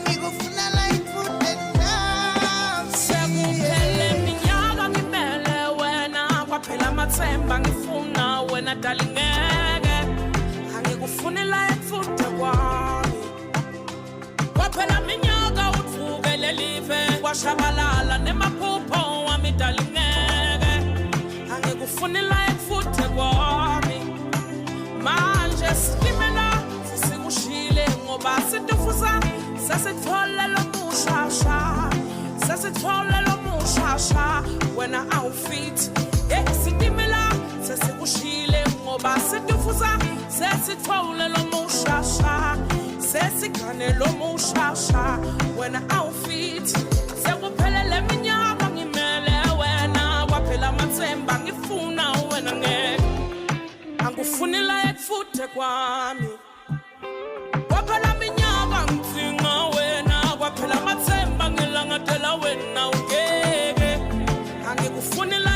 ngikufuna la ifude nami sekuphele minyaka ngimele wena kwaphela amathemba ngifuna wena dalingeke angikufuni la ifude kwami kwaphela minyaka utvukele live kwashabalala nemaphupho wami dalingeke angikufuni la ifude kwami manje sikimela sikushile ngoba situfusa sasitfola lo mushasha sasitfola lo mushasha wena awufit sikimela sasikushile ngoba situfusa sasitfola lo mushasha sesigane lo mushasha wena awufit sekuphelele minyaka ngimele wena kwaphela amathemba ngifuna wena ngeke angufuni la ekufuthe kwami kwaphela minyaka ngitsinga wena kwaphela amathemba ngilangatela wena ungeke angikufuni la